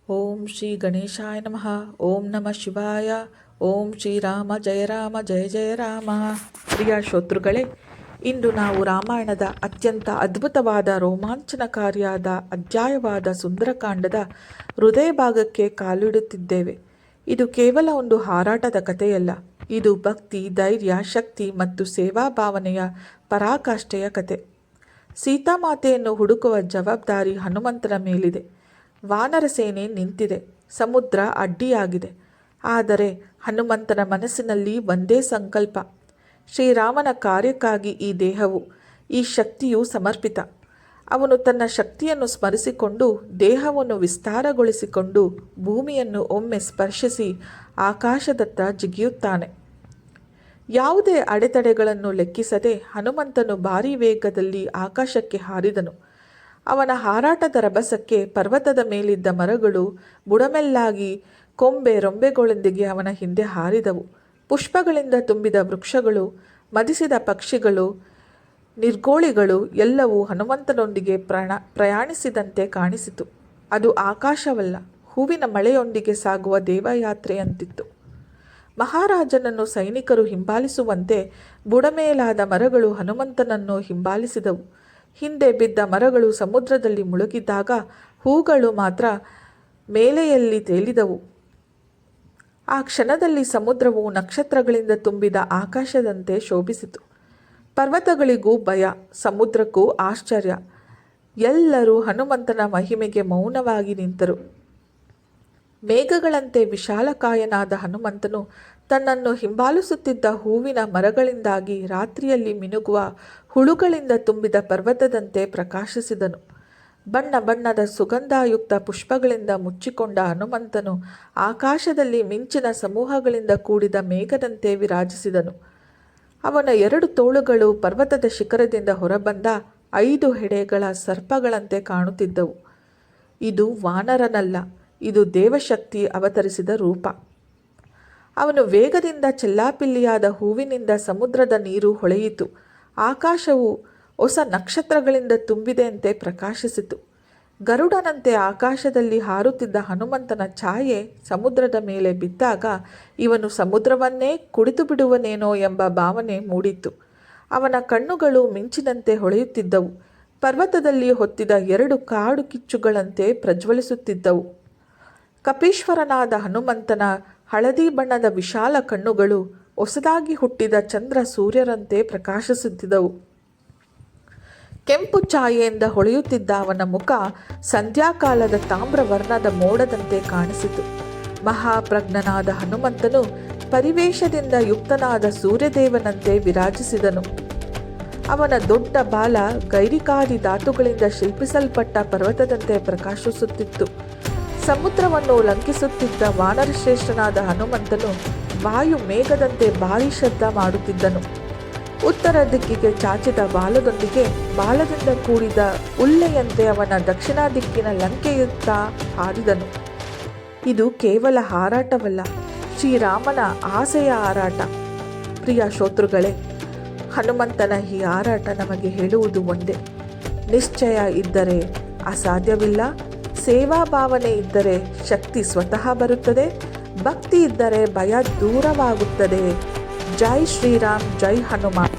ಓಂ ಶ್ರೀ ಗಣೇಶಾಯ ನಮಃ. ಓಂ ನಮಃ ಶಿವಾಯ. ಓಂ ಶ್ರೀರಾಮ ಜಯ ರಾಮ ಜಯ ಜಯ ರಾಮ. ಪ್ರಿಯ ಶ್ರೋತೃಗಳೇ, ಇಂದು ನಾವು ರಾಮಾಯಣದ ಅತ್ಯಂತ ಅದ್ಭುತವಾದ ರೋಮಾಂಚನಕಾರಿಯಾದ ಅಧ್ಯಾಯವಾದ ಸುಂದರಕಾಂಡದ ಹೃದಯ ಭಾಗಕ್ಕೆ ಕಾಲಿಡುತ್ತಿದ್ದೇವೆ. ಇದು ಕೇವಲ ಒಂದು ಹಾರಾಟದ ಕಥೆಯಲ್ಲ. ಇದು ಭಕ್ತಿ, ಧೈರ್ಯ, ಶಕ್ತಿ ಮತ್ತು ಸೇವಾ ಭಾವನೆಯ ಪರಾಕಾಷ್ಠೆಯ ಕತೆ. ಸೀತಾಮಾತೆಯನ್ನು ಹುಡುಕುವ ಜವಾಬ್ದಾರಿ ಹನುಮಂತನ ಮೇಲಿದೆ. ವಾನರ ಸೇನೆ ನಿಂತಿದೆ, ಸಮುದ್ರ ಅಡ್ಡಿಯಾಗಿದೆ. ಆದರೆ ಹನುಮಂತನ ಮನಸ್ಸಿನಲ್ಲಿ ಒಂದೇ ಸಂಕಲ್ಪ: ಶ್ರೀರಾಮನ ಕಾರ್ಯಕ್ಕಾಗಿ ಈ ದೇಹವು, ಈ ಶಕ್ತಿಯು ಸಮರ್ಪಿತ. ಅವನು ತನ್ನ ಶಕ್ತಿಯನ್ನು ಸ್ಮರಿಸಿಕೊಂಡು ದೇಹವನ್ನು ವಿಸ್ತಾರಗೊಳಿಸಿಕೊಂಡು ಭೂಮಿಯನ್ನು ಒಮ್ಮೆ ಸ್ಪರ್ಶಿಸಿ ಆಕಾಶದತ್ತ ಜಿಗಿಯುತ್ತಾನೆ. ಯಾವುದೇ ಅಡೆತಡೆಗಳನ್ನು ಲೆಕ್ಕಿಸದೆ ಹನುಮಂತನು ಭಾರೀ ವೇಗದಲ್ಲಿ ಆಕಾಶಕ್ಕೆ ಹಾರಿದನು. ಅವನ ಹಾರಾಟದ ರಭಸಕ್ಕೆ ಪರ್ವತದ ಮೇಲಿದ್ದ ಮರಗಳು ಬುಡಮೆಲ್ಲಾಗಿ ಕೊಂಬೆ ರೊಂಬೆಗಳೊಂದಿಗೆ ಅವನ ಹಿಂದೆ ಹಾರಿದವು. ಪುಷ್ಪಗಳಿಂದ ತುಂಬಿದ ವೃಕ್ಷಗಳು, ಮದಿಸಿದ ಪಕ್ಷಿಗಳು, ನಿರ್ಗೋಳಿಗಳು ಎಲ್ಲವೂ ಹನುಮಂತನೊಂದಿಗೆ ಪ್ರಯಾಣಿಸಿದಂತೆ ಕಾಣಿಸಿತು. ಅದು ಆಕಾಶವಲ್ಲ, ಹೂವಿನ ಮಳೆಯೊಂದಿಗೆ ಸಾಗುವ ದೇವಯಾತ್ರೆಯಂತಿತ್ತು. ಮಹಾರಾಜನನ್ನು ಸೈನಿಕರು ಹಿಂಬಾಲಿಸುವಂತೆ ಬುಡಮೇಲಾದ ಮರಗಳು ಹನುಮಂತನನ್ನು ಹಿಂಬಾಲಿಸಿದವು. ಹಿಂದೆ ಬಿದ್ದ ಮರಗಳು ಸಮುದ್ರದಲ್ಲಿ ಮುಳುಗಿದಾಗ ಹೂಗಳು ಮಾತ್ರ ಮೇಲೆಯಲ್ಲಿ ತೇಲಿದವು. ಆ ಕ್ಷಣದಲ್ಲಿ ಸಮುದ್ರವು ನಕ್ಷತ್ರಗಳಿಂದ ತುಂಬಿದ ಆಕಾಶದಂತೆ ಶೋಭಿಸಿತು. ಪರ್ವತಗಳಿಗೂ ಭಯ, ಸಮುದ್ರಕ್ಕೂ ಆಶ್ಚರ್ಯ. ಎಲ್ಲರೂ ಹನುಮಂತನ ಮಹಿಮೆಗೆ ಮೌನವಾಗಿ ನಿಂತರು. ಮೇಘಗಳಂತೆ ವಿಶಾಲಕಾಯನಾದ ಹನುಮಂತನು ತನ್ನನ್ನು ಹಿಂಬಾಲಿಸುತ್ತಿದ್ದ ಹೂವಿನ ಮರಗಳಿಂದಾಗಿ ರಾತ್ರಿಯಲ್ಲಿ ಮಿನುಗುವ ಹುಳುಗಳಿಂದ ತುಂಬಿದ ಪರ್ವತದಂತೆ ಪ್ರಕಾಶಿಸಿದನು. ಬಣ್ಣ ಬಣ್ಣದ ಸುಗಂಧಯುಕ್ತ ಪುಷ್ಪಗಳಿಂದ ಮುಚ್ಚಿಕೊಂಡ ಹನುಮಂತನು ಆಕಾಶದಲ್ಲಿ ಮಿಂಚಿನ ಸಮೂಹಗಳಿಂದ ಕೂಡಿದ ಮೇಘದಂತೆ ವಿರಾಜಿಸಿದನು. ಅವನ 2 ತೋಳುಗಳು ಪರ್ವತದ ಶಿಖರದಿಂದ ಹೊರಬಂದ 5 ಹೆಡೆಗಳ ಸರ್ಪಗಳಂತೆ ಕಾಣುತ್ತಿದ್ದವು. ಇದು ವಾನರನಲ್ಲ, ಇದು ದೇವಶಕ್ತಿ ಅವತರಿಸಿದ ರೂಪ. ಅವನು ವೇಗದಿಂದ ಚೆಲ್ಲಾಪಿಲ್ಲಿಯಾದ ಹೂವಿನಿಂದ ಸಮುದ್ರದ ನೀರು ಹೊಳೆಯಿತು. ಆಕಾಶವು ಹೊಸ ನಕ್ಷತ್ರಗಳಿಂದ ತುಂಬಿದೆಯಂತೆ ಪ್ರಕಾಶಿಸಿತು. ಗರುಡನಂತೆ ಆಕಾಶದಲ್ಲಿ ಹಾರುತ್ತಿದ್ದ ಹನುಮಂತನ ಛಾಯೆ ಸಮುದ್ರದ ಮೇಲೆ ಬಿದ್ದಾಗ ಇವನು ಸಮುದ್ರವನ್ನೇ ಕುಡಿದು ಬಿಡುವನೇನೋ ಎಂಬ ಭಾವನೆ ಮೂಡಿತ್ತು. ಅವನ ಕಣ್ಣುಗಳು ಮಿಂಚಿನಂತೆ ಹೊಳೆಯುತ್ತಿದ್ದವು. ಪರ್ವತದಲ್ಲಿ ಹೊತ್ತಿದ 2 ಕಾಡು ಕಿಚ್ಚುಗಳಂತೆ ಪ್ರಜ್ವಲಿಸುತ್ತಿದ್ದವು. ಕಪೀಶ್ವರನಾದ ಹನುಮಂತನ ಹಳದಿ ಬಣ್ಣದ ವಿಶಾಲ ಕಣ್ಣುಗಳು ಹೊಸದಾಗಿ ಹುಟ್ಟಿದ ಚಂದ್ರ ಸೂರ್ಯರಂತೆ ಪ್ರಕಾಶಿಸುತ್ತಿದ್ದವು. ಕೆಂಪು ಛಾಯೆಯಿಂದ ಹೊಳೆಯುತ್ತಿದ್ದ ಅವನ ಮುಖ ಸಂಧ್ಯಾಕಾಲದ ತಾಮ್ರವರ್ಣದ ಮೋಡದಂತೆ ಕಾಣಿಸಿತು. ಮಹಾಪ್ರಜ್ಞನಾದ ಹನುಮಂತನು ಪರಿವೇಶದಿಂದ ಯುಕ್ತನಾದ ಸೂರ್ಯದೇವನಂತೆ ವಿರಾಜಿಸಿದನು. ಅವನ ದೊಡ್ಡ ಬಾಲ ಗೈರಿಕಾದಿ ಧಾತುಗಳಿಂದ ಶಿಲ್ಪಿಸಲ್ಪಟ್ಟ ಪರ್ವತದಂತೆ ಪ್ರಕಾಶಿಸುತ್ತಿತ್ತು. ಸಮುದ್ರವನ್ನು ಲಂಘಿಸುತ್ತಿದ್ದ ವಾನರಶ್ರೇಷ್ಠನಾದ ಹನುಮಂತನು ವಾಯು ಮೇಘದಂತೆ ಭಾರೀ ಶಬ್ದ ಮಾಡುತ್ತಿದ್ದನು. ಉತ್ತರ ದಿಕ್ಕಿಗೆ ಚಾಚಿದ ಬಾಲದೊಂದಿಗೆ ಬಾಲದಿಂದ ಕೂಡಿದ ಉಲ್ಲೆಯಂತೆ ಅವನ ದಕ್ಷಿಣ ದಿಕ್ಕಿನ ಲಂಕೆಯುತ್ತ ಹಾರಿದನು. ಇದು ಕೇವಲ ಹಾರಾಟವಲ್ಲ, ಶ್ರೀರಾಮನ ಆಸೆಯ ಹಾರಾಟ. ಪ್ರಿಯ ಶ್ರೋತೃಗಳೇ, ಹನುಮಂತನ ಈ ಹಾರಾಟ ನಮಗೆ ಹೇಳುವುದು ಒಂದೇ: ನಿಶ್ಚಯ ಇದ್ದರೆ ಅಸಾಧ್ಯವಿಲ್ಲ, ಸೇವಾ ಭಾವನೆ ಇದ್ದರೆ ಶಕ್ತಿ ಸ್ವತಃ ಬರುತ್ತದೆ, ಭಕ್ತಿ ಇದ್ದರೆ ಭಯ ದೂರವಾಗುತ್ತದೆ. ಜೈ ಶ್ರೀರಾಮ್, ಜೈ ಹನುಮಾನ್.